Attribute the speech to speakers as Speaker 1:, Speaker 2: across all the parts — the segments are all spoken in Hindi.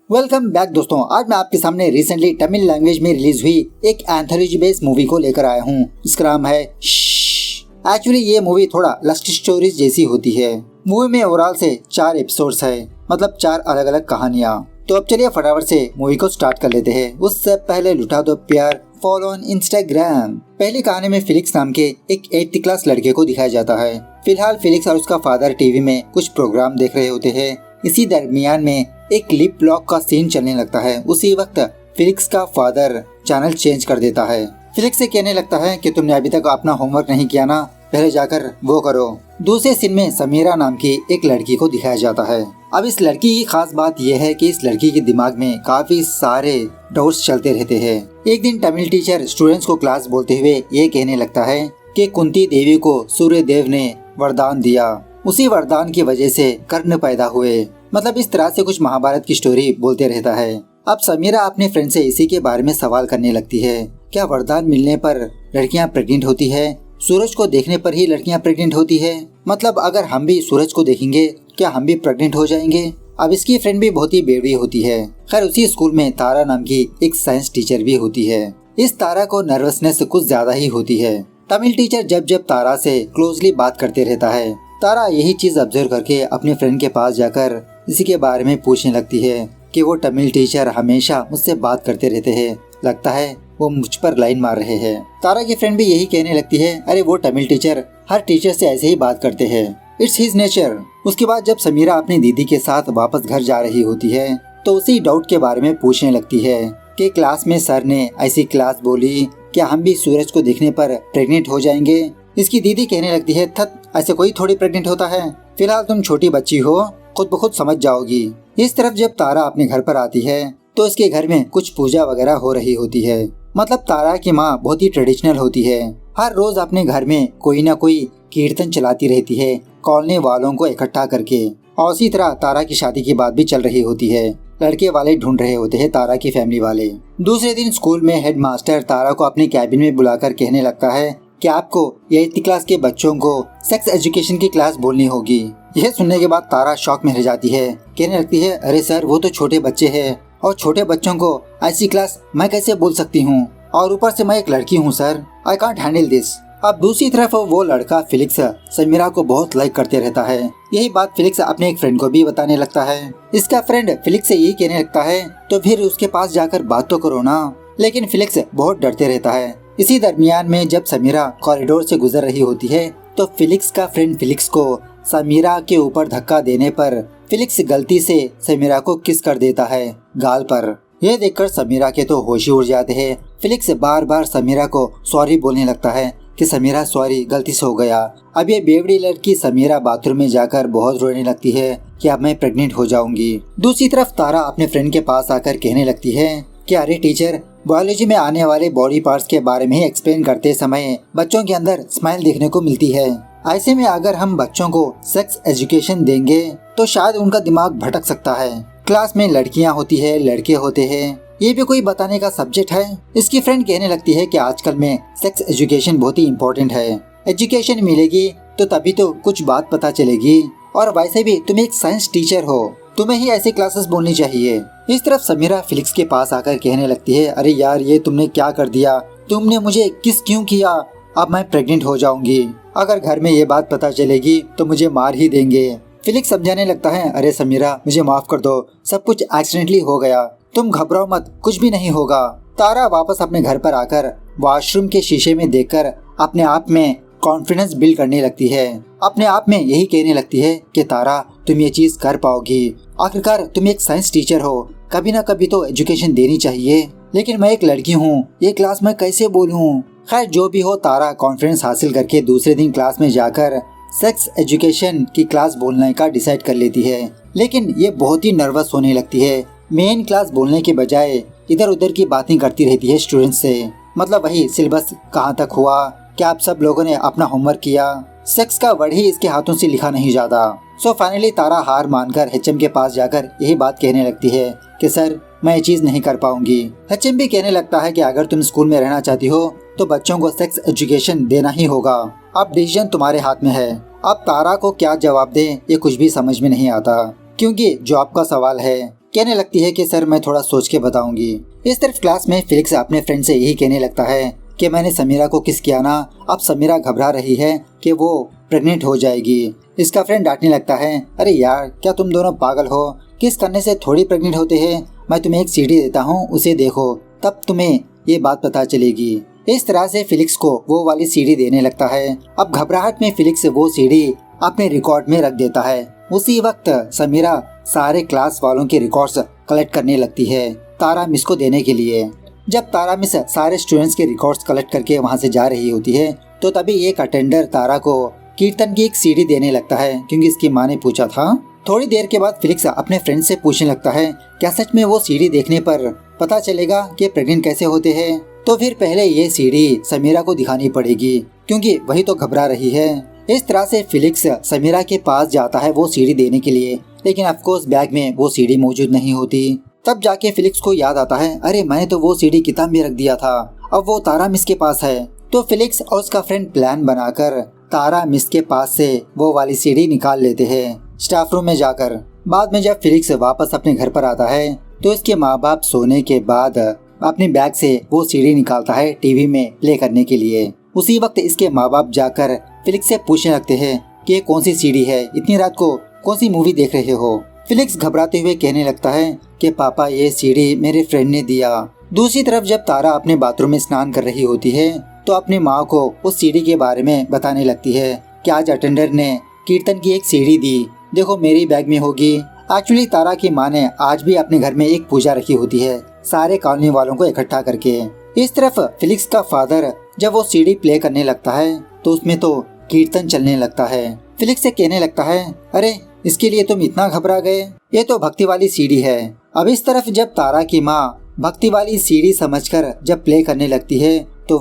Speaker 1: वेलकम बैक दोस्तों। आज मैं आपके सामने रिसेंटली तमिल लैंग्वेज में रिलीज हुई एक एंथोलॉजी बेस्ड मूवी को लेकर आया हूँ। इसका नाम है एक्चुअली ये मूवी थोड़ा लस्ट स्टोरीज जैसी होती है। मूवी में ओवरऑल से 4 एपिसोड्स है, मतलब 4 अलग अलग कहानियाँ। तो अब चलिए फटाफट से मूवी को स्टार्ट कर लेते हैं। उससे पहले लुटा दो प्यार, फॉलो ऑन इंस्टाग्राम। पहली कहानी में फिलिक्स नाम के एक 8th क्लास लड़के को दिखाया जाता है। फिलहाल फिलिक्स और उसका फादर टीवी में कुछ प्रोग्राम देख रहे होते हैं। इसी दरमियान में एक लिप लॉक का सीन चलने लगता है। उसी वक्त फिलिक्स का फादर चैनल चेंज कर देता है। फिलिक्स से कहने लगता है कि तुमने अभी तक अपना होमवर्क नहीं किया ना, पहले जाकर वो करो। दूसरे सीन में समीरा नाम की एक लड़की को दिखाया जाता है। अब इस लड़की की खास बात यह है कि इस लड़की के दिमाग में काफी सारे डाउट्स चलते रहते हैं। एक दिन तमिल टीचर स्टूडेंट्स को क्लास बोलते हुए ये कहने लगता है कि कुंती देवी को सूर्य देव ने वरदान दिया, उसी वरदान की वजह से कर्ण पैदा हुए। मतलब इस तरह से कुछ महाभारत की स्टोरी बोलते रहता है। अब समीरा अपने फ्रेंड से इसी के बारे में सवाल करने लगती है। क्या वरदान मिलने पर लड़कियां प्रेग्नेंट होती है? सूरज को देखने पर ही लड़कियां प्रेग्नेंट होती है? मतलब अगर हम भी सूरज को देखेंगे क्या हम भी प्रेग्नेंट हो जाएंगे? अब इसकी फ्रेंड भी बहुत ही बेवड़ी होती है। खैर उसी स्कूल में तारा नाम की एक साइंस टीचर भी होती है। इस तारा को नर्वसनेस कुछ ज्यादा ही होती है। तमिल टीचर जब जब तारा से क्लोजली बात करते रहता है, तारा यही चीज ऑब्जर्व करके अपने फ्रेंड के पास जाकर इसी के बारे में पूछने लगती है कि वो तमिल टीचर हमेशा मुझसे बात करते रहते हैं, लगता है वो मुझ पर लाइन मार रहे हैं। तारा की फ्रेंड भी यही कहने लगती है, अरे वो तमिल टीचर हर टीचर से ऐसे ही बात करते हैं, इट्स हिज नेचर। उसके बाद जब समीरा अपनी दीदी के साथ वापस घर जा रही होती है तो उसी डाउट के बारे में पूछने लगती है कि क्लास में सर ने ऐसी क्लास बोली, क्या हम भी सूरज को देखने पर प्रेग्नेंट हो जाएंगे? इसकी दीदी कहने लगती है, थत ऐसे कोई थोड़ी प्रेग्नेंट होता है, फिलहाल तुम छोटी बच्ची हो, खुद ब खुद समझ जाओगी। इस तरफ जब तारा अपने घर पर आती है तो इसके घर में कुछ पूजा वगैरह हो रही होती है। मतलब तारा की माँ बहुत ही ट्रेडिशनल होती है। हर रोज अपने घर में कोई ना कोई कीर्तन चलाती रहती है कॉलोनी वालों को इकट्ठा करके। और इसी तरह तारा की शादी की बात भी चल रही होती है। लड़के वाले ढूंढ रहे होते हैं तारा की फैमिली वाले। दूसरे दिन स्कूल में हेडमास्टर तारा को अपने कैबिन में बुलाकर कहने लगता है कि आपको 8th क्लास के बच्चों को सेक्स एजुकेशन की क्लास बोलनी होगी। यह सुनने के बाद तारा शॉक में रह जाती है। कहने लगती है, अरे सर वो तो छोटे बच्चे हैं और छोटे बच्चों को ऐसी क्लास मैं कैसे बोल सकती हूँ, और ऊपर से मैं एक लड़की हूँ sir, I can't handle this. अब दूसरी तरफ वो लड़का फिलिक्स समीरा को बहुत लाइक करते रहता है। यही बात फिलिक्स अपने एक फ्रेंड को भी बताने लगता है। इसका फ्रेंड फिलिक्स से यही कहने लगता है, तो फिर उसके पास जाकर बात तो करो ना। लेकिन फिलिक्स बहुत डरते रहता है। इसी दरमियान में जब समीरा कॉरिडोर से गुजर रही होती है तो फिलिक्स का फ्रेंड फिलिक्स को समीरा के ऊपर धक्का देने पर फिलिक्स गलती से समीरा को किस कर देता है गाल पर। यह देखकर समीरा के तो होश ही उड़ जाते हैं। फिलिक्स बार बार समीरा को सॉरी बोलने लगता है कि समीरा सॉरी, गलती से हो गया। अब ये बेवड़ी लड़की समीरा बाथरूम में जाकर बहुत रोने लगती है कि अब मैं प्रेग्नेंट हो जाऊंगी। दूसरी तरफ तारा अपने फ्रेंड के पास आकर कहने लगती है कि अरे टीचर, बायोलॉजी में आने वाले बॉडी पार्ट्स के बारे में एक्सप्लेन करते समय बच्चों के अंदर स्माइल देखने को मिलती है। ऐसे में अगर हम बच्चों को सेक्स एजुकेशन देंगे तो शायद उनका दिमाग भटक सकता है। क्लास में लड़कियां होती है, लड़के होते हैं, ये भी कोई बताने का सब्जेक्ट है? इसकी फ्रेंड कहने लगती है कि आजकल में सेक्स एजुकेशन बहुत ही इम्पोर्टेंट है। एजुकेशन मिलेगी तो तभी तो कुछ बात पता चलेगी, और वैसे भी तुम एक साइंस टीचर हो, तुम्हें ही ऐसी क्लासेस बोलनी चाहिए। इस तरफ समीरा फिलिक्स के पास आकर कहने लगती है, अरे यार ये तुमने क्या कर दिया, तुमने मुझे किस क्यों किया, अब मैं प्रेग्नेंट हो जाऊंगी, अगर घर में ये बात पता चलेगी तो मुझे मार ही देंगे। फिलिक्स समझाने लगता है, अरे समीरा मुझे माफ कर दो, सब कुछ एक्सीडेंटली हो गया, तुम घबराओ मत, कुछ भी नहीं होगा। तारा वापस अपने घर पर आकर वॉशरूम के शीशे में देखकर अपने आप में कॉन्फिडेंस बिल्ड करने लगती है। अपने आप में यही कहने लगती है कि तारा तुम ये चीज कर पाओगी, आखिरकार तुम एक साइंस टीचर हो, कभी ना कभी तो एजुकेशन देनी चाहिए। लेकिन मैं एक लड़की हूँ, ये क्लास में कैसे बोलूँ? खैर जो भी हो, तारा कॉन्फिडेंस हासिल करके दूसरे दिन क्लास में जाकर सेक्स एजुकेशन की क्लास बोलने का डिसाइड कर लेती है। लेकिन ये बहुत ही नर्वस होने लगती है। मेन क्लास बोलने के बजाय इधर उधर की बातें करती रहती है स्टूडेंट से। मतलब वही सिलेबस कहाँ तक हुआ, क्या आप सब लोगों ने अपना होमवर्क किया, सेक्स का वर्ड ही इसके हाथों से लिखा नहीं जाता। सो फाइनली तारा हार मानकर एचएम के पास जाकर यही बात कहने लगती है कि सर मैं ये चीज नहीं कर पाऊंगी। एचएम भी कहने लगता है कि अगर तुम स्कूल में रहना चाहती हो तो बच्चों को सेक्स एजुकेशन देना ही होगा, अब डिसीजन तुम्हारे हाथ में है। अब तारा को क्या जवाब दे ये कुछ भी समझ में नहीं आता। क्योंकि जॉब का सवाल है। कहने लगती है कि सर मैं थोड़ा सोच के बताऊंगी। इस तरफ क्लास में फिलिक्स अपने फ्रेंड से यही कहने लगता है कि मैंने समीरा को किस किया ना, अब समीरा घबरा रही है कि वो प्रेग्नेंट हो जाएगी। इसका फ्रेंड डांटने लगता है, अरे यार क्या तुम दोनों पागल हो, किस करने से थोड़ी प्रेग्नेंट होते हैं, मैं तुम्हें एक सीडी देता हूँ उसे देखो तब तुम्हें ये बात पता चलेगी। इस तरह से फिलिक्स को वो वाली सीडी देने लगता है। अब घबराहट में फिलिक्स वो सीडी अपने रिकॉर्ड में रख देता है। उसी वक्त समीरा सारे क्लास वालों के रिकॉर्ड्स कलेक्ट करने लगती है तारा मिस को देने के लिए। जब तारा मिस सारे स्टूडेंट्स के रिकॉर्ड्स कलेक्ट करके वहाँ से जा रही होती है तो तभी एक अटेंडर तारा को कीर्तन की एक सीडी देने लगता है, क्योंकि इसकी माँ ने पूछा था। थोड़ी देर के बाद फिलिक्स अपने फ्रेंड से पूछने लगता है, क्या सच में वो सीडी देखने पर पता चलेगा कि प्रेग्नेंट कैसे होते हैं? तो फिर पहले ये सीडी समीरा को दिखानी पड़ेगी, क्योंकि वही तो घबरा रही है। इस तरह से फिलिक्स समीरा के पास जाता है वो सीडी देने के लिए, लेकिन ऑफकोर्स बैग में वो सीडी मौजूद नहीं होती। तब जाके फिलिक्स को याद आता है, अरे मैंने तो वो सीडी किताब में रख दिया था, अब वो तारा मिस के पास है। तो फिलिक्स और उसका फ्रेंड प्लान बनाकर तारा मिस के पास से वो वाली सीडी निकाल लेते हैं स्टाफ रूम में जाकर। बाद में जब फिलिक्स वापस अपने घर पर आता है तो इसके माँ बाप सोने के बाद अपने बैग से वो सीडी निकालता है टीवी में प्ले करने के लिए। उसी वक्त इसके माँ बाप जाकर फिलिक्स से पूछने लगते हैं कि ये कौन सी सीडी है, इतनी रात को कौन सी मूवी देख रहे हो? फिलिक्स घबराते हुए कहने लगता है कि पापा ये सीडी मेरे फ्रेंड ने दिया। दूसरी तरफ जब तारा अपने बाथरूम में स्नान कर रही होती है तो अपनी माँ को उस सीडी के बारे में बताने लगती है कि आज अटेंडर ने कीर्तन की एक सीडी दी, देखो मेरी बैग में होगी। एक्चुअली तारा की माँ ने आज भी अपने घर में एक पूजा रखी होती है सारे कॉलोनी वालों को इकट्ठा करके। इस तरफ फिलिक्स का फादर जब वो सीडी प्ले करने लगता है तो उसमें तो कीर्तन चलने लगता है। फिलिक्स से कहने लगता है, अरे इसके लिए तुम इतना घबरा गए, ये तो भक्ति वाली सीडी है। अब इस तरफ जब तारा की माँ भक्ति वाली सीडी समझकर जब प्ले करने लगती है तो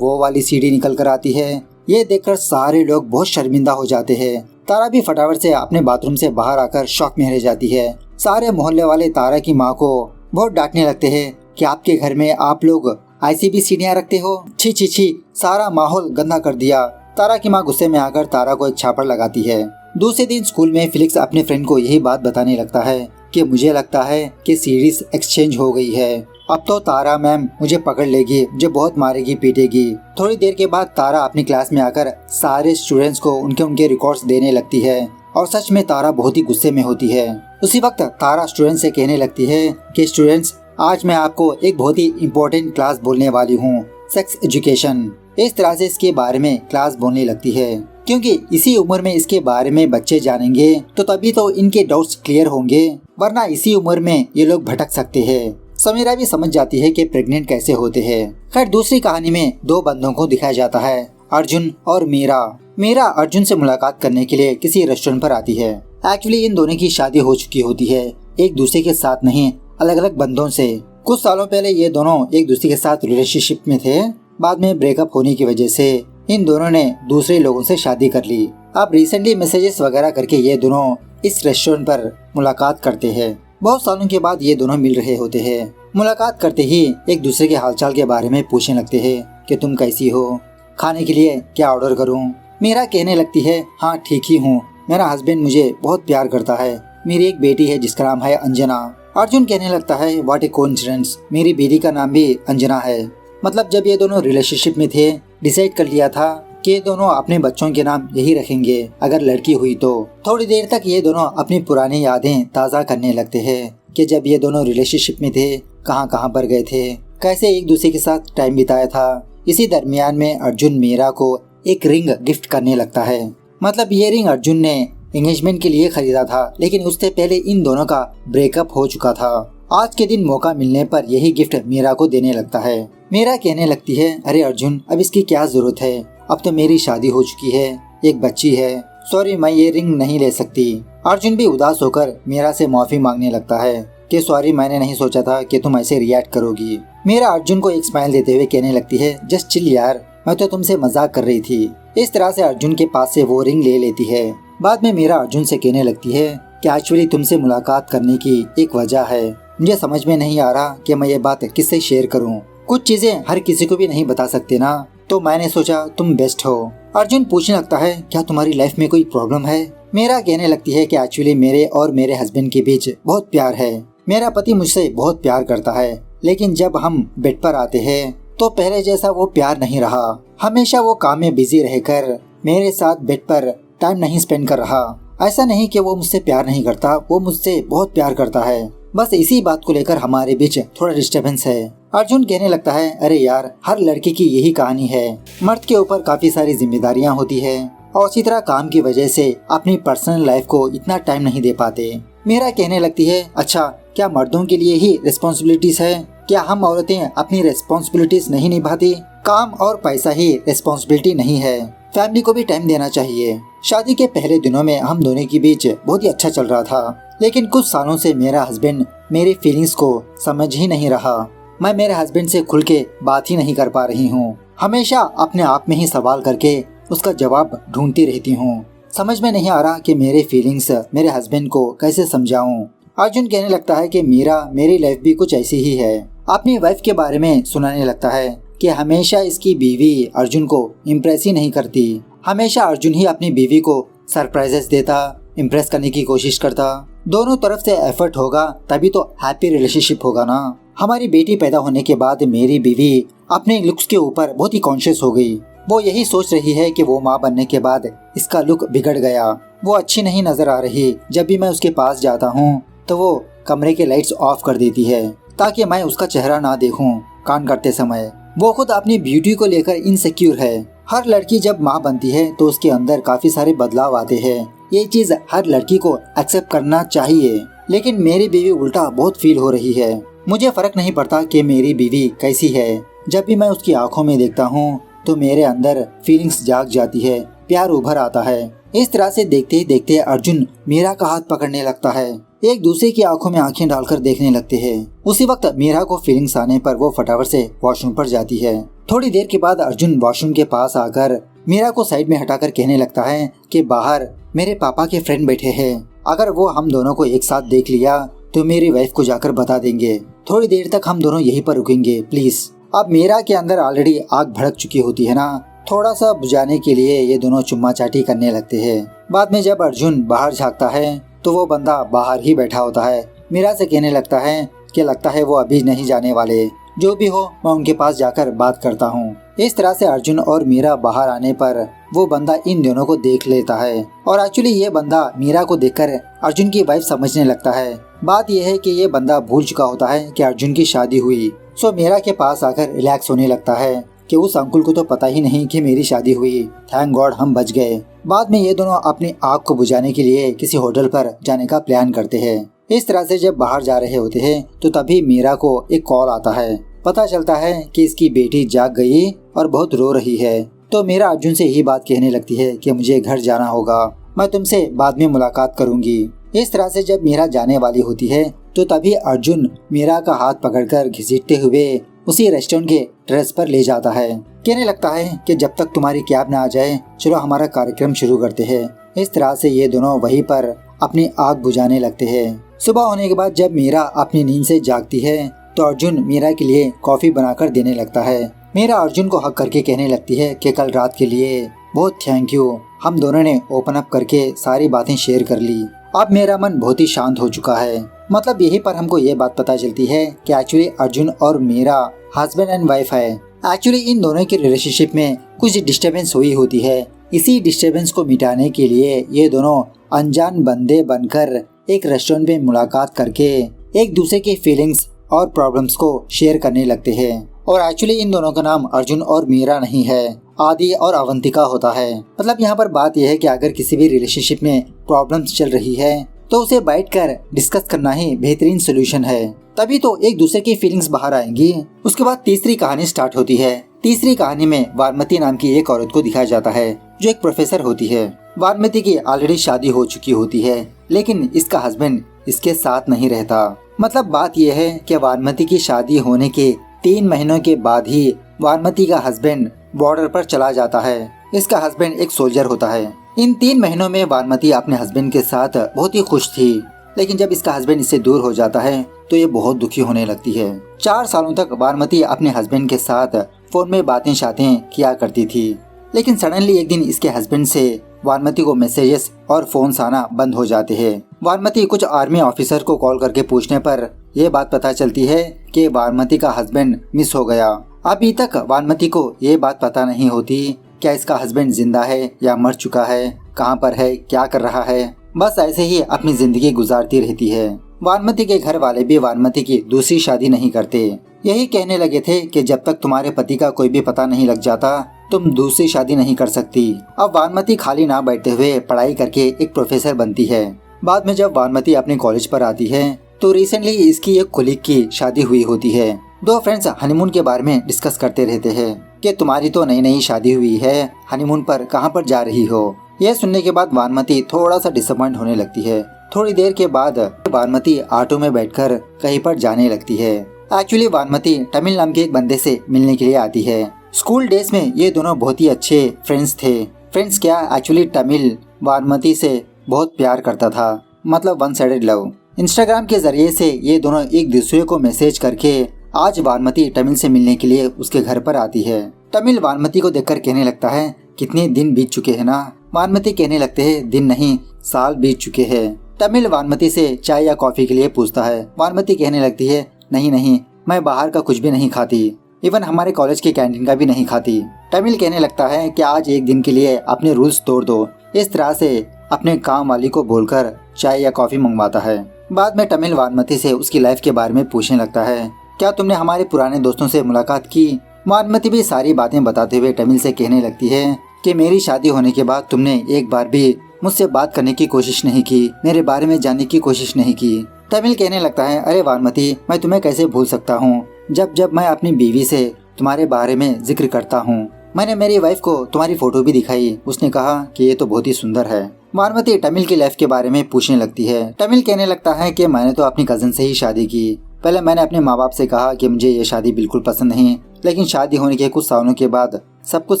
Speaker 1: वो वाली सीडी निकल कर आती है। ये देखकर सारे लोग बहुत शर्मिंदा हो जाते हैं। तारा भी फटाफट से अपने बाथरूम से बाहर आकर शॉक में रह जाती है। सारे मोहल्ले वाले तारा की माँ को बहुत डांटने लगते हैं कि आपके घर में आप लोग ऐसी भी सीढ़ियाँ रखते हो, छी छी छी, सारा माहौल गंदा कर दिया। तारा की माँ गुस्से में आकर तारा को एक छापड़ लगाती है। दूसरे दिन स्कूल में फिलिक्स अपने फ्रेंड को यही बात बताने लगता है कि मुझे लगता है कि सीरीज एक्सचेंज हो गई है, अब तो तारा मैम मुझे पकड़ लेगी, मुझे बहुत मारेगी पीटेगी। थोड़ी देर के बाद तारा अपनी क्लास में आकर सारे स्टूडेंट्स को उनके रिकॉर्ड्स देने लगती है और सच में तारा बहुत ही गुस्से में होती है। उसी वक्त तारा स्टूडेंट्स से कहने लगती है कि स्टूडेंट्स आज मैं आपको एक बहुत ही इम्पोर्टेंट क्लास बोलने वाली हूँ, सेक्स एजुकेशन। इस तरह से इसके बारे में क्लास बोलने लगती है, क्योंकि इसी उम्र में इसके बारे में बच्चे जानेंगे तो तभी तो इनके डाउट्स क्लियर होंगे, वरना इसी उम्र में ये लोग भटक सकते हैं। समीरा भी समझ जाती है कि प्रेग्नेंट कैसे होते हैं। खैर दूसरी कहानी में दो बंदों को दिखाया जाता है, अर्जुन और मीरा। मीरा अर्जुन से मुलाकात करने के लिए किसी रेस्टोरेंट पर आती है। एक्चुअली इन दोनों की शादी हो चुकी होती है, एक दूसरे के साथ नहीं, अलग अलग बंदों से। कुछ सालों पहले ये दोनों एक दूसरे के साथ रिलेशनशिप में थे, बाद में ब्रेकअप होने की वजह से इन दोनों ने दूसरे लोगों से शादी कर ली। अब रिसेंटली मैसेजेस वगैरह करके ये दोनों इस रेस्टोरेंट पर मुलाकात करते हैं। बहुत सालों के बाद ये दोनों मिल रहे होते हैं। मुलाकात करते ही एक दूसरे के हालचाल के बारे में पूछने लगते हैं कि तुम कैसी हो, खाने के लिए क्या ऑर्डर करूं? मीरा कहने लगती है, हाँ ठीक ही हूँ, मेरा हस्बैंड मुझे बहुत प्यार करता है, मेरी एक बेटी है जिसका नाम है अंजना। अर्जुन कहने लगता है, व्हाट ए कोइंसिडेंस, मेरी बेटी का नाम भी अंजना है। मतलब जब ये दोनों रिलेशनशिप में थे डिसाइड कर लिया था कि ये दोनों अपने बच्चों के नाम यही रखेंगे अगर लड़की हुई तो। थोड़ी देर तक ये दोनों अपनी पुरानी यादें ताज़ा करने लगते हैं कि जब ये दोनों रिलेशनशिप में थे कहाँ कहाँ पर गए थे, कैसे एक दूसरे के साथ टाइम बिताया था। इसी दरमियान में अर्जुन मीरा को एक रिंग गिफ्ट करने लगता है। मतलब ये रिंग अर्जुन ने एंगेजमेंट के लिए खरीदा था, लेकिन उससे पहले इन दोनों का ब्रेकअप हो चुका था। आज के दिन मौका मिलने पर यही गिफ्ट मीरा को देने लगता है। मीरा कहने लगती है, अरे अर्जुन अब इसकी क्या जरूरत है, अब तो मेरी शादी हो चुकी है, एक बच्ची है, सॉरी मैं ये रिंग नहीं ले सकती। अर्जुन भी उदास होकर मीरा से माफी मांगने लगता है कि सॉरी मैंने नहीं सोचा था कि तुम ऐसे रिएक्ट करोगी। मीरा अर्जुन को एक स्माइल देते हुए कहने लगती है, जस्ट चिल यार, मैं तो तुमसे मजाक कर रही थी। इस तरह से अर्जुन के पास से वो रिंग ले लेती है। बाद में मीरा अर्जुन से कहने लगती है कि एक्चुअली तुमसे मुलाकात करने की एक वजह है, मुझे समझ में नहीं आ रहा कि मैं ये बात किससे शेयर करूं। कुछ चीजें हर किसी को भी नहीं बता सकते ना, तो मैंने सोचा तुम बेस्ट हो। अर्जुन पूछने लगता है, क्या तुम्हारी लाइफ में कोई प्रॉब्लम है? मीरा कहने लगती है कि एक्चुअली मेरे और मेरे हस्बैंड के बीच बहुत प्यार है। मेरा पति मुझसे बहुत प्यार करता है, लेकिन जब हम बेड पर आते हैं तो पहले जैसा वो प्यार नहीं रहा। हमेशा वो काम में बिजी रहकर मेरे साथ बेड पर टाइम नहीं स्पेंड कर रहा। ऐसा नहीं कि वो मुझसे प्यार नहीं करता, वो मुझसे बहुत प्यार करता है। बस इसी बात को लेकर हमारे बीच थोड़ा डिस्टर्बेंस है। अर्जुन कहने लगता है, अरे यार, हर लड़की की यही कहानी है। मर्द के ऊपर काफी सारी जिम्मेदारियां होती है और इसी तरह काम की वजह से अपनी पर्सनल लाइफ को इतना टाइम नहीं दे पाते। मीरा कहने लगती है, अच्छा, क्या मर्दों के लिए ही रिस्पॉन्सिबिलिटीज है? क्या हम औरतें अपनी रिस्पॉन्सिबिलिटीज नहीं निभाती? काम और पैसा ही रिस्पॉन्सिबिलिटी नहीं है, फैमिली को भी टाइम देना चाहिए। शादी के पहले दिनों में हम दोनों के बीच बहुत ही अच्छा चल रहा था, लेकिन कुछ सालों से मेरा हस्बैंड मेरी फीलिंग्स को समझ ही नहीं रहा। मैं मेरे हस्बैंड से खुल के बात ही नहीं कर पा रही हूँ। हमेशा अपने आप में ही सवाल करके उसका जवाब ढूंढती रहती हूँ। समझ में नहीं आ रहा कि मेरे फीलिंग्स मेरे हस्बैंड को कैसे समझाऊं। अर्जुन कहने लगता है कि मीरा, मेरी लाइफ भी कुछ ऐसी ही है। अपनी वाइफ के बारे में सुनाने लगता है कि हमेशा इसकी बीवी अर्जुन को इम्प्रेस ही नहीं करती। हमेशा अर्जुन ही अपनी बीवी को सरप्राइजेस देता, इम्प्रेस करने की कोशिश करता। दोनों तरफ से एफर्ट होगा तभी तो हैप्पी रिलेशनशिप होगा ना। हमारी बेटी पैदा होने के बाद मेरी बीवी अपने लुक्स के ऊपर बहुत ही कॉन्शियस हो गई। वो यही सोच रही है कि वो माँ बनने के बाद इसका लुक बिगड़ गया, वो अच्छी नहीं नजर आ रही। जब भी मैं उसके पास जाता हूँ तो वो कमरे के लाइट्स ऑफ कर देती है ताकि मैं उसका चेहरा ना देखूं काम करते समय। वो खुद अपनी ब्यूटी को लेकर इनसिक्योर है। हर लड़की जब माँ बनती है तो उसके अंदर काफी सारे बदलाव आते हैं। ये चीज हर लड़की को एक्सेप्ट करना चाहिए, लेकिन मेरी बीवी उल्टा बहुत फील हो रही है। मुझे फर्क नहीं पड़ता कि मेरी बीवी कैसी है, जब भी मैं उसकी आंखों में देखता हूँ तो मेरे अंदर फीलिंग्स जाग जाती है, प्यार उभर आता है। इस तरह से देखते ही देखते अर्जुन मीरा का हाथ पकड़ने लगता है। एक दूसरे की आंखों में आंखें डालकर देखने लगते हैं। उसी वक्त मीरा को फीलिंग्स आने पर वो फटाफट से वॉशरूम पर जाती है। थोड़ी देर के बाद अर्जुन वॉशरूम के पास आकर मीरा को साइड में हटाकर कहने लगता है कि बाहर मेरे पापा के फ्रेंड बैठे हैं, अगर वो हम दोनों को एक साथ देख लिया तो मेरी वाइफ को जाकर बता देंगे। थोड़ी देर तक हम दोनों यहीं पर रुकेंगे प्लीज। अब मीरा के अंदर ऑलरेडी आग भड़क चुकी होती है ना, थोड़ा सा बुझाने के लिए ये दोनों चुम्मा चाटी करने लगते हैं। बाद में जब अर्जुन बाहर झाँकता है तो वो बंदा बाहर ही बैठा होता है। मीरा से कहने लगता है कि लगता है वो अभी नहीं जाने वाले, जो भी हो मैं उनके पास जाकर बात करता हूँ। इस तरह से अर्जुन और मीरा बाहर आने पर वो बंदा इन दोनों को देख लेता है और एक्चुअली ये बंदा मीरा को देखकर अर्जुन की वाइफ समझने लगता है। बात यह है कि ये बंदा भूल चुका होता है कि अर्जुन की शादी हुई। सो मीरा के पास आकर रिलैक्स होने लगता है कि उस अंकुल को तो पता ही नहीं कि मेरी शादी हुई, थैंक गॉड हम बच गए। बाद में ये दोनों अपनी आग को बुझाने के लिए किसी होटल पर जाने का प्लान करते हैं। इस तरह से जब बाहर जा रहे होते हैं तो तभी मीरा को एक कॉल आता है। पता चलता है कि इसकी बेटी जाग गई और बहुत रो रही है। तो मीरा अर्जुन से यही बात कहने लगती है कि मुझे घर जाना होगा, मैं तुमसे बाद में मुलाकात करूंगी। इस तरह से जब मीरा जाने वाली होती है तो तभी अर्जुन मीरा का हाथ पकड़कर घसीटते हुए उसी रेस्टोरेंट के टेरेस पर ले जाता है। कहने लगता है कि जब तक तुम्हारी कैब न आ जाए चलो हमारा कार्यक्रम शुरू करते हैं। इस तरह से ये दोनों वहीं पर अपनी आग बुझाने लगते हैं। सुबह होने के बाद जब मीरा अपनी नींद से जागती है तो अर्जुन मीरा के लिए कॉफी बनाकर देने लगता है। मीरा अर्जुन को हक करके कहने लगती है कि कल रात के लिए बहुत थैंक यू, हम दोनों ने ओपन अप करके सारी बातें शेयर कर ली। अब मेरा मन बहुत ही शांत हो चुका है। मतलब यहीं पर हमको ये बात पता चलती है कि एक्चुअली अर्जुन और मीरा हस्बैंड एंड वाइफ है। एक्चुअली इन दोनों की रिलेशनशिप में कुछ डिस्टर्बेंस हुई होती है। इसी डिस्टर्बेंस को मिटाने के लिए ये दोनों अनजान बंदे बनकर एक रेस्टोरेंट में मुलाकात करके एक दूसरे की फीलिंग्स और प्रॉब्लम्स को शेयर करने लगते हैं। और एक्चुअली इन दोनों का नाम अर्जुन और मीरा नहीं है, आदि और अवंतिका होता है। मतलब यहाँ पर बात यह है कि अगर किसी भी रिलेशनशिप में प्रॉब्लम्स चल रही है तो उसे बैठकर डिस्कस करना ही बेहतरीन सोल्यूशन है, तभी तो एक दूसरे की फीलिंग्स बाहर आएंगी। उसके बाद तीसरी कहानी स्टार्ट होती है। तीसरी कहानी में वारमती नाम की एक औरत को दिखाया जाता है जो एक प्रोफेसर होती है। वारमती की ऑलरेडी शादी हो चुकी होती है, लेकिन इसका हस्बैंड इसके साथ नहीं रहता। मतलब बात यह है कि वारमती की शादी होने के 3 महीनों के बाद ही वारमती का हस्बैंड बॉर्डर पर चला जाता है। इसका हस्बैंड एक सोल्जर होता है। इन 3 महीनों में वारमती अपने हस्बैंड के साथ बहुत ही खुश थी, लेकिन जब इसका हस्बैंड इससे दूर हो जाता है तो ये बहुत दुखी होने लगती है। 4 सालों तक वारमती अपने हस्बैंड के साथ फोन में बातें शातें किया करती थी, लेकिन सडनली एक दिन इसके हस्बैंड से वानमती को मैसेजेस और फोन आना बंद हो जाते हैं। वानमती कुछ आर्मी ऑफिसर को कॉल करके पूछने पर यह बात पता चलती है कि वानमती का हस्बैंड मिस हो गया। अभी तक वानमती को ये बात पता नहीं होती क्या इसका हस्बैंड जिंदा है या मर चुका है, कहाँ पर है, क्या कर रहा है। बस ऐसे ही अपनी जिंदगी गुजारती रहती है। वानमती के घर वाले भी वानमती की दूसरी शादी नहीं करते। यही कहने लगे थे कि जब तक तुम्हारे पति का कोई भी पता नहीं लग जाता तुम दूसरी शादी नहीं कर सकती। अब वानमती खाली ना बैठते हुए पढ़ाई करके एक प्रोफेसर बनती है। बाद में जब वानमती अपने कॉलेज पर आती है तो रिसेंटली इसकी एक कोलीग की शादी हुई होती है। दो फ्रेंड्स हनीमून के बारे में डिस्कस करते रहते हैं कि तुम्हारी तो नई नई शादी हुई है, हनीमून पर कहाँ पर जा रही हो। यह सुनने के बाद वानमती थोड़ा सा डिसअपॉइंट होने लगती है। थोड़ी देर के बाद वानमती ऑटो में बैठकर कहीं पर जाने लगती है। एक्चुअली वानमती तमिल नाम के एक बंदे से मिलने के लिए आती है। स्कूल डेज में ये दोनों बहुत ही अच्छे फ्रेंड्स थे। फ्रेंड्स क्या, एक्चुअली तमिल वानमती से बहुत प्यार करता था, मतलब वन साइडेड लव। इंस्टाग्राम के जरिए से ये दोनों एक दूसरे को मैसेज करके आज वानमती तमिल से मिलने के लिए उसके घर पर आती है। तमिल वानमती को देखकर कहने लगता है कितने दिन बीत चुके हैं ना। वानमती कहने लगते हैं दिन नहीं साल बीत चुके हैं। तमिल वानमती से चाय या कॉफी के लिए पूछता है। वानमती कहने लगती है नहीं मैं बाहर का कुछ भी नहीं खाती, इवन हमारे कॉलेज की कैंटीन का भी नहीं खाती। तमिल कहने लगता है कि आज एक दिन के लिए अपने रूल्स तोड़ दो। इस तरह से अपने काम वाली को बोलकर चाय या कॉफी मंगवाता है। बाद में तमिल वानमती से उसकी लाइफ के बारे में पूछने लगता है, क्या तुमने हमारे पुराने दोस्तों से मुलाकात की। वानमती भी सारी बातें बताते हुए तमिल से कहने लगती है कि मेरी शादी होने के बाद तुमने एक बार भी मुझसे बात करने की कोशिश नहीं की, मेरे बारे में जानने की कोशिश नहीं की। तमिल कहने लगता है अरे वानमती, मैं तुम्हें कैसे भूल सकता हूँ। जब मैं अपनी बीवी से तुम्हारे बारे में जिक्र करता हूँ। मैंने मेरी वाइफ को तुम्हारी फोटो भी दिखाई, उसने कहा कि ये तो बहुत ही सुंदर है। वानमती तमिल की लाइफ के बारे में पूछने लगती है। तमिल कहने लगता है कि मैंने तो अपनी कजन से ही शादी की। पहले मैंने अपने माँ बाप से कहा कि मुझे ये शादी बिल्कुल पसंद नहीं, लेकिन शादी होने के कुछ सालों के बाद सब कुछ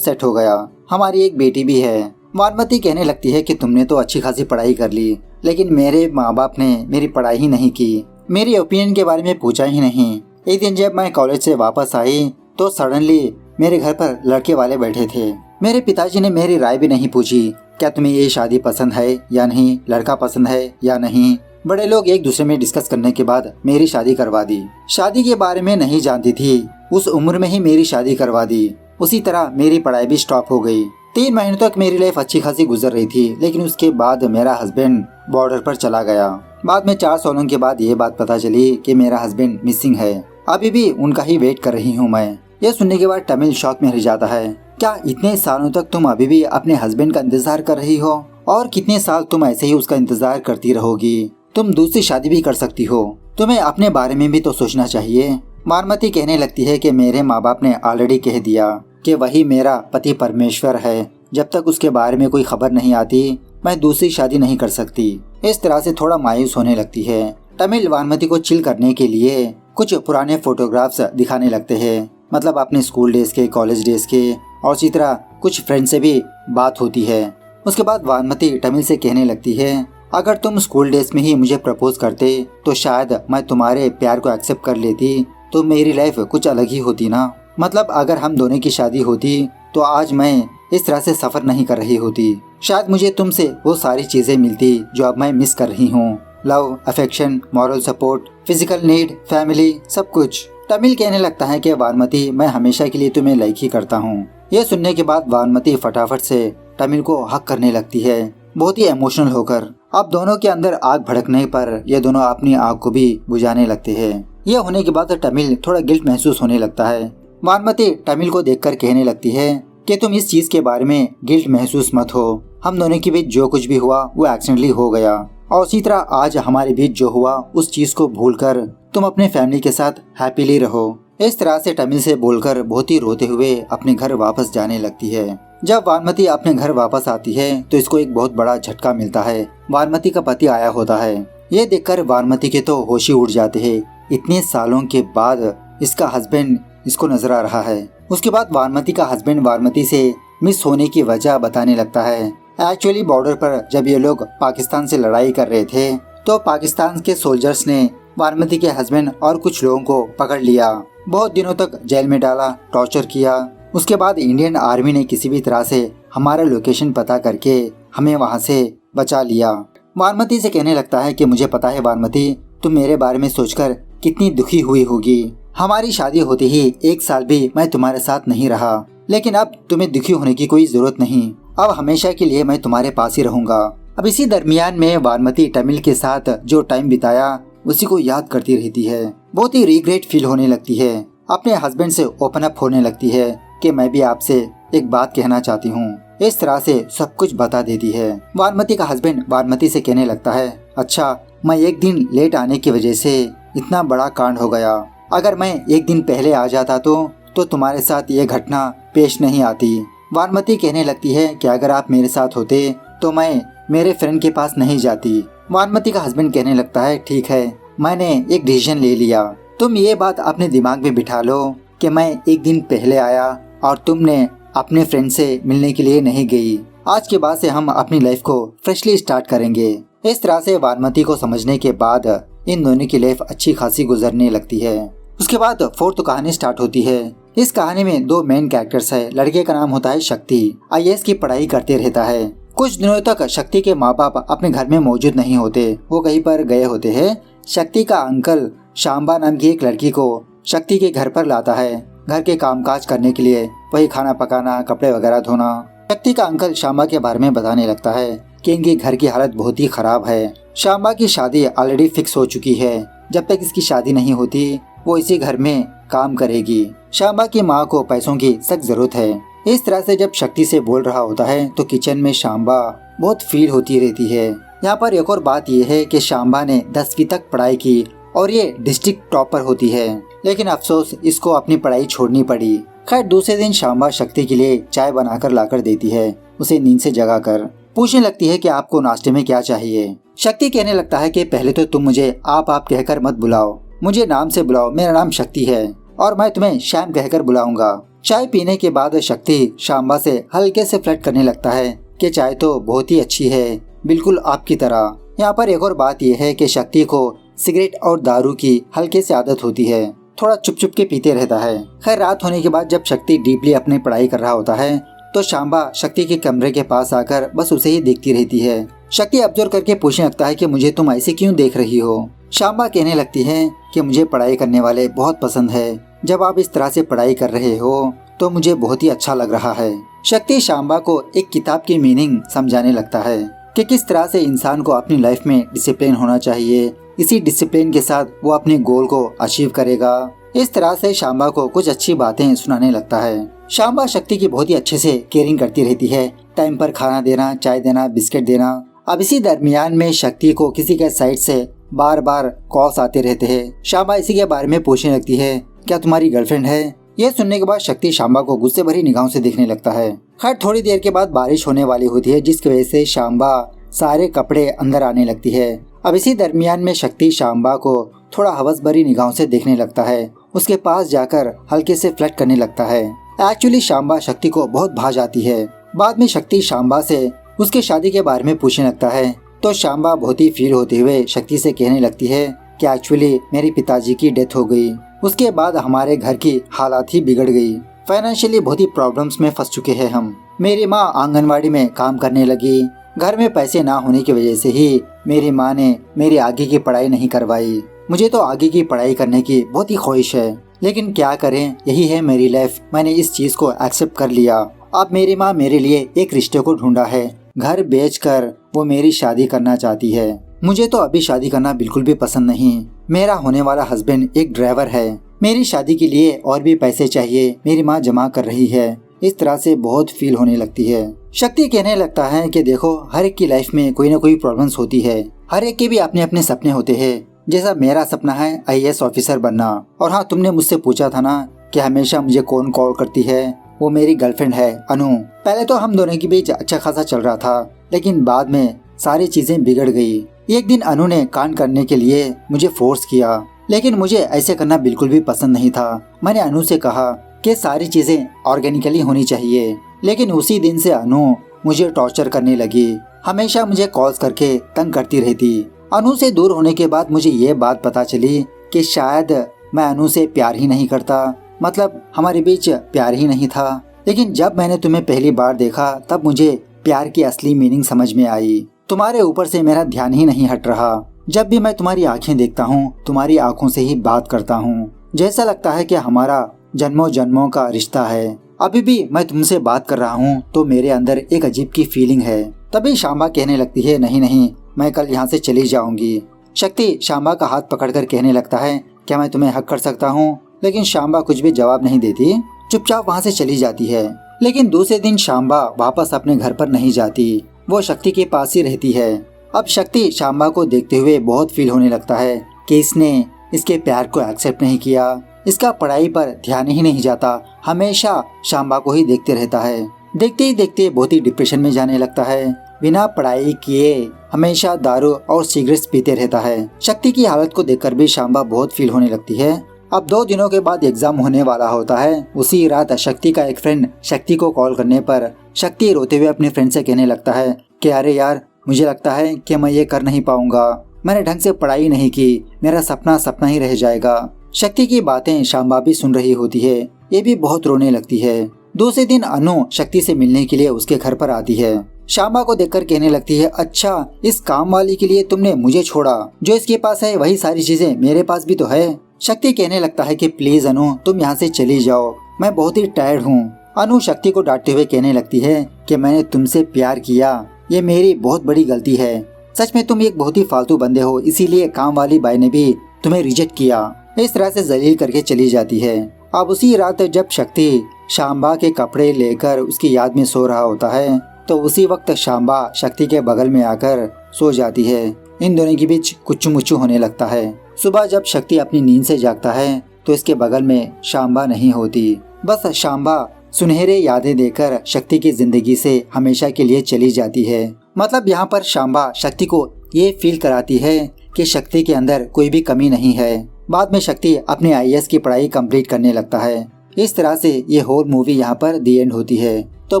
Speaker 1: सेट हो गया। हमारी एक बेटी भी है। वानमती कहने लगती है कि तुमने तो अच्छी खासी पढ़ाई कर ली, लेकिन मेरे माँ बाप ने मेरी पढ़ाई ही नहीं की, मेरी ओपिनियन के बारे में पूछा ही नहीं। एक दिन जब मैं कॉलेज से वापस आई तो सडनली मेरे घर पर लड़के वाले बैठे थे। मेरे पिताजी ने मेरी राय भी नहीं पूछी, क्या तुम्हें ये शादी पसंद है या नहीं, लड़का पसंद है या नहीं। बड़े लोग एक दूसरे में डिस्कस करने के बाद मेरी शादी करवा दी। शादी के बारे में नहीं जानती थी, उस उम्र में ही मेरी शादी करवा दी। उसी तरह मेरी पढ़ाई भी स्टॉप हो गई। 3 महीनों तक मेरी लाइफ अच्छी खासी गुजर रही थी, लेकिन उसके बाद मेरा हस्बैंड बॉर्डर पर चला गया। बाद में 4 सालों के बाद ये बात पता चली कि मेरा हस्बैंड मिसिंग है। अभी भी उनका ही वेट कर रही हूँ मैं। ये सुनने के बाद तमिल शॉक में रह जाता है। क्या इतने सालों तक तुम अभी भी अपने हस्बैंड का इंतजार कर रही हो? और कितने साल तुम ऐसे ही उसका इंतजार करती रहोगी? तुम दूसरी शादी भी कर सकती हो, तुम्हें अपने बारे में भी तो सोचना चाहिए। वानमती कहने लगती है कि मेरे माँ बाप ने ऑलरेडी कह दिया कि वही मेरा पति परमेश्वर है। जब तक उसके बारे में कोई खबर नहीं आती मैं दूसरी शादी नहीं कर सकती। इस तरह से थोड़ा मायूस होने लगती है। तमिल वानमती को चिल करने के लिए कुछ पुराने फोटोग्राफ्स दिखाने लगते हैं, मतलब अपने स्कूल डेज के, कॉलेज डेज के, और इसी तरह कुछ फ्रेंड से भी बात होती है। उसके बाद वानमती तमिल से कहने लगती है अगर तुम स्कूल डेज में ही मुझे प्रपोज करते तो शायद मैं तुम्हारे प्यार को एक्सेप्ट कर लेती, तो मेरी लाइफ कुछ अलग ही होती ना। मतलब अगर हम दोनों की शादी होती तो आज मैं इस तरह से सफर नहीं कर रही होती। शायद मुझे तुमसे वो सारी चीजें मिलती जो अब मैं मिस कर रही हूँ। Love, affection, moral support, physical need, family, सब कुछ। तमिल कहने लगता है कि वानमती मैं हमेशा के लिए तुम्हें लाइक ही करता हूँ। ये सुनने के बाद वानमती फटाफट से तमिल को हक करने लगती है, बहुत ही इमोशनल होकर। अब दोनों के अंदर आग भड़कने पर ये दोनों अपनी आग को भी बुझाने लगते हैं। यह होने के बाद तमिल थोड़ा गिल्ट महसूस होने लगता है। वानमती तमिल को देखकर कहने लगती है कि तुम इस चीज के बारे में गिल्ट महसूस मत हो। हम दोनों के बीच जो कुछ भी हुआ वो एक्सीडेंटली हो गया, और उसी तरह आज हमारे बीच जो हुआ उस चीज को भूलकर तुम अपने फैमिली के साथ हैप्पीली रहो। इस तरह से तमिल से बोलकर बहुत ही रोते हुए अपने घर वापस जाने लगती है। जब वानमती अपने घर वापस आती है तो इसको एक बहुत बड़ा झटका मिलता है। वानमती का पति आया होता है। ये देखकर वानमती के तो होश ही उड़ जाते हैं। इतने सालों के बाद इसका हस्बैंड इसको नजर आ रहा है। उसके बाद वानमती का हस्बैंड वानमती से मिस होने की वजह बताने लगता है। एक्चुअली बॉर्डर पर जब ये लोग पाकिस्तान से लड़ाई कर रहे थे तो पाकिस्तान के सोल्जर्स ने वानमती के हस्बैंड और कुछ लोगों को पकड़ लिया, बहुत दिनों तक जेल में डाला, टॉर्चर किया। उसके बाद इंडियन आर्मी ने किसी भी तरह से हमारा लोकेशन पता करके हमें वहाँ से बचा लिया। वानमती से कहने लगता है कि मुझे पता है वानमती, तुम मेरे बारे में सोचकर कितनी दुखी हुई होगी। हमारी शादी होते ही 1 साल भी मैं तुम्हारे साथ नहीं रहा, लेकिन अब तुम्हें दुखी होने की कोई जरूरत नहीं। अब हमेशा के लिए मैं तुम्हारे पास ही रहूंगा। अब इसी दरमियान में वानमती टमिल के साथ जो टाइम बिताया उसी को याद करती रहती है। बहुत ही रिग्रेट फील होने लगती है। अपने हस्बैंड से ओपन अप होने लगती है कि मैं भी आपसे एक बात कहना चाहती हूँ। इस तरह से सब कुछ बता देती है। वानमती का हस्बैंड वानमती से कहने लगता है, अच्छा, मैं एक दिन लेट आने की वजह से इतना बड़ा कांड हो गया। अगर मैं एक दिन पहले आ जाता तो तुम्हारे साथ ये घटना पेश नहीं आती। वानमती कहने लगती है कि अगर आप मेरे साथ होते तो मैं मेरे फ्रेंड के पास नहीं जाती। वानमती का हस्बैंड कहने लगता है, ठीक है, मैंने एक डिसीजन ले लिया। तुम ये बात अपने दिमाग में बिठा लो कि मैं एक दिन पहले आया और तुमने अपने फ्रेंड से मिलने के लिए नहीं गई। आज के बाद से हम अपनी लाइफ को फ्रेशली स्टार्ट करेंगे। इस तरह से वानमती को समझने के बाद इन दोनों की लाइफ अच्छी खासी गुजरने लगती है। उसके बाद 4th कहानी स्टार्ट होती है। इस कहानी में 2 मेन कैरेक्टर्स है। लड़के का नाम होता है शक्ति। IAS की पढ़ाई करते रहता है। कुछ दिनों तक शक्ति के माँ बाप अपने घर में मौजूद नहीं होते, वो कहीं पर गए होते हैं। शक्ति का अंकल शांबा नाम की एक लड़की को शक्ति के घर पर लाता है घर के कामकाज करने के लिए, वही खाना पकाना, कपड़े वगैरह धोना। शक्ति का अंकल शांबा के बारे में बताने लगता है कि इनके घर की हालत बहुत ही खराब है। शांबा की शादी ऑलरेडी फिक्स हो चुकी है। जब तक इसकी शादी नहीं होती वो इसी घर में काम करेगी। शांबा की माँ को पैसों की सख्त जरूरत है। इस तरह से जब शक्ति से बोल रहा होता है तो किचन में शांबा बहुत फील होती रहती है। यहाँ पर एक और बात यह है कि शांबा ने 10वीं तक पढ़ाई की और ये डिस्ट्रिक्ट टॉपर होती है, लेकिन अफसोस इसको अपनी पढ़ाई छोड़नी पड़ी। खैर, दूसरे दिन शांबा शक्ति के लिए चाय बनाकर लाकर देती है, उसे नींद से जगाकर पूछने लगती है कि आपको नाश्ते में क्या चाहिए। शक्ति कहने लगता है कि पहले तो तुम मुझे आप कहकर मत बुलाओ, मुझे नाम से बुलाओ। मेरा नाम शक्ति है और मैं तुम्हें श्याम कहकर बुलाऊंगा। चाय पीने के बाद शक्ति शांबा से हल्के से फ्लर्ट करने लगता है कि चाय तो बहुत ही अच्छी है, बिल्कुल आपकी तरह। यहाँ पर एक और बात यह है कि शक्ति को सिगरेट और दारू की हल्के से आदत होती है, थोड़ा चुप चुप के पीते रहता है। खैर, रात होने के बाद जब शक्ति डीपली अपनी पढ़ाई कर रहा होता है तो शांबा शक्ति के कमरे के पास आकर बस उसे ही देखती रहती है। शक्ति ऑब्जर्व करके पूछने लगता है कि मुझे तुम ऐसे क्यों देख रही हो। शांबा कहने लगती है कि मुझे पढ़ाई करने वाले बहुत पसंद है। जब आप इस तरह से पढ़ाई कर रहे हो तो मुझे बहुत ही अच्छा लग रहा है। शक्ति शांबा को एक किताब की मीनिंग समझाने लगता है कि किस तरह से इंसान को अपनी लाइफ में डिसिप्लिन होना चाहिए। इसी डिसिप्लिन के साथ वो अपने गोल को अचीव करेगा। इस तरह से शांबा को कुछ अच्छी बातें सुनाने लगता है। शांबा शक्ति की बहुत ही अच्छे से केयरिंग करती रहती है, टाइम पर खाना देना, चाय देना, बिस्किट देना। अब इसी दरमियान में शक्ति को किसी के साइड से बार बार कॉल्स आते रहते हैं। शांबा इसी के बारे में पूछने लगती है, क्या तुम्हारी गर्लफ्रेंड है? यह सुनने के बाद शक्ति शांबा को गुस्से भरी निगाहों से देखने लगता है। खैर, थोड़ी देर के बाद बारिश होने वाली होती है, जिसकी वजह से शांबा सारे कपड़े अंदर आने लगती है। अब इसी दरमियान में शक्ति शांबा को थोड़ा हवस भरी निगाहों से देखने लगता है। उसके पास जाकर हल्के से फ्लर्ट करने लगता है। एक्चुअली शांबा शक्ति को बहुत भा जाती है। बाद में शक्ति शांबा से उसके शादी के बारे में पूछने लगता है तो शांबा बहुत ही फील होते हुए शक्ति से कहने लगती है कि एक्चुअली मेरे पिताजी की डेथ हो गई। उसके बाद हमारे घर की हालात ही बिगड़ गई। फाइनेंशियली बहुत ही प्रॉब्लम्स में फंस चुके हैं हम। मेरी माँ आंगनवाड़ी में काम करने लगी। घर में पैसे ना होने की वजह से ही मेरी माँ ने मेरी आगे की पढ़ाई नहीं करवाई। मुझे तो आगे की पढ़ाई करने की बहुत ही ख्वाहिश है, लेकिन क्या करें, यही है मेरी लाइफ। मैंने इस चीज को एक्सेप्ट कर लिया। अब मेरी माँ मेरे लिए एक रिश्ते को ढूंढा है। घर बेचकर वो मेरी शादी करना चाहती है। मुझे तो अभी शादी करना बिल्कुल भी पसंद नहीं। मेरा होने वाला हस्बैंड एक ड्राइवर है। मेरी शादी के लिए और भी पैसे चाहिए, मेरी माँ जमा कर रही है। इस तरह से बहुत फील होने लगती है। शक्ति कहने लगता है कि देखो, हर एक की लाइफ में कोई ना कोई प्रॉब्लम्स होती है। हर एक के भी अपने अपने सपने होते हैं। जैसा मेरा सपना है IAS ऑफिसर बनना। और हाँ, तुमने मुझसे पूछा था ना कि हमेशा मुझे कौन कॉल करती है, वो मेरी गर्लफ्रेंड है अनु। पहले तो हम दोनों के बीच अच्छा खासा चल रहा था, लेकिन बाद में सारी चीजें बिगड़ गई। एक दिन अनु ने कांड करने के लिए मुझे फोर्स किया, लेकिन मुझे ऐसे करना बिल्कुल भी पसंद नहीं था। मैंने अनु से कहा कि सारी चीजें ऑर्गेनिकली होनी चाहिए, लेकिन उसी दिन से अनु मुझे टॉर्चर करने लगी। हमेशा मुझे कॉल्स करके तंग करती रहती। अनु से दूर होने के बाद मुझे ये बात पता चली कि शायद मैं अनु से प्यार ही नहीं करता, मतलब हमारे बीच प्यार ही नहीं था। लेकिन जब मैंने तुम्हें पहली बार देखा तब मुझे प्यार की असली मीनिंग समझ में आई। तुम्हारे ऊपर से मेरा ध्यान ही नहीं हट रहा। जब भी मैं तुम्हारी आंखें देखता हूँ, तुम्हारी आंखों से ही बात करता हूँ। जैसा लगता है कि हमारा जन्मों जन्मों का रिश्ता है। अभी भी मैं तुमसे बात कर रहा हूँ तो मेरे अंदर एक अजीब की फीलिंग है। तभी शांबा कहने लगती है, नहीं नहीं, मैं कल यहाँ से चली जाऊंगी। शक्ति शांबा का हाथ पकड़कर कहने लगता है, क्या मैं तुम्हें हक कर सकता हूँ? लेकिन शांबा कुछ भी जवाब नहीं देती, चुपचाप वहाँ से चली जाती है। लेकिन दूसरे दिन शांबा वापस अपने घर पर नहीं जाती, वो शक्ति के पास ही रहती है। अब शक्ति शांबा को देखते हुए बहुत फील होने लगता है कि इसने इसके प्यार को एक्सेप्ट नहीं किया। इसका पढ़ाई पर ध्यान ही नहीं जाता, हमेशा शांबा को ही देखते रहता है। देखते ही देखते बहुत ही डिप्रेशन में जाने लगता है। बिना पढ़ाई किए हमेशा दारू और सिगरेट पीते रहता है। शक्ति की हालत को देखकर भी शांबा बहुत फील होने लगती है। अब 2 दिनों के बाद एग्जाम होने वाला होता है। उसी रात शक्ति का एक फ्रेंड शक्ति को कॉल करने पर शक्ति रोते हुए अपने फ्रेंड से कहने लगता है कि अरे यार, मुझे लगता है कि मैं ये कर नहीं पाऊंगा। मैंने ढंग से पढ़ाई नहीं की, मेरा सपना सपना ही रह जाएगा। शक्ति की बातें शांबा भी सुन रही होती है, ये भी बहुत रोने लगती है। दूसरे दिन अनु शक्ति से मिलने के लिए उसके घर पर आती है। शांबा को देखकर कहने लगती है, अच्छा, इस काम वाली के लिए तुमने मुझे छोड़ा, जो इसके पास है वही सारी चीजें मेरे पास भी तो है। शक्ति कहने लगता है कि प्लीज अनु, तुम यहाँ से चली जाओ, मैं बहुत ही टायर्ड हूँ। अनु शक्ति को डांटते हुए कहने लगती है कि मैंने तुमसे प्यार किया, ये मेरी बहुत बड़ी गलती है। सच में तुम एक बहुत ही फालतू बंदे हो, इसीलिए काम वाली बाई ने भी तुम्हें रिजेक्ट किया। इस तरह से जलील करके चली जाती है। अब उसी रात जब शक्ति शांबा के कपड़े लेकर उसकी याद में सो रहा होता है तो उसी वक्त शांबा शक्ति के बगल में आकर सो जाती है। इन दोनों के बीच कुच्चू मुच्चू होने लगता है। सुबह जब शक्ति अपनी नींद से जागता है तो इसके बगल में शांबा नहीं होती। बस शांबा सुनहरे यादें देकर शक्ति की जिंदगी से हमेशा के लिए चली जाती है। मतलब यहाँ पर शांबा शक्ति को ये फील कराती है कि शक्ति के अंदर कोई भी कमी नहीं है। बाद में शक्ति अपने IAS की पढ़ाई कंप्लीट करने लगता है। इस तरह से ये होल मूवी यहाँ पर दी एंड होती है। तो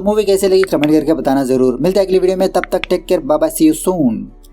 Speaker 1: मूवी कैसे लगी कमेंट करके बताना जरूर। मिलते हैं अगली वीडियो में, तब तक take care, bye bye, see you soon.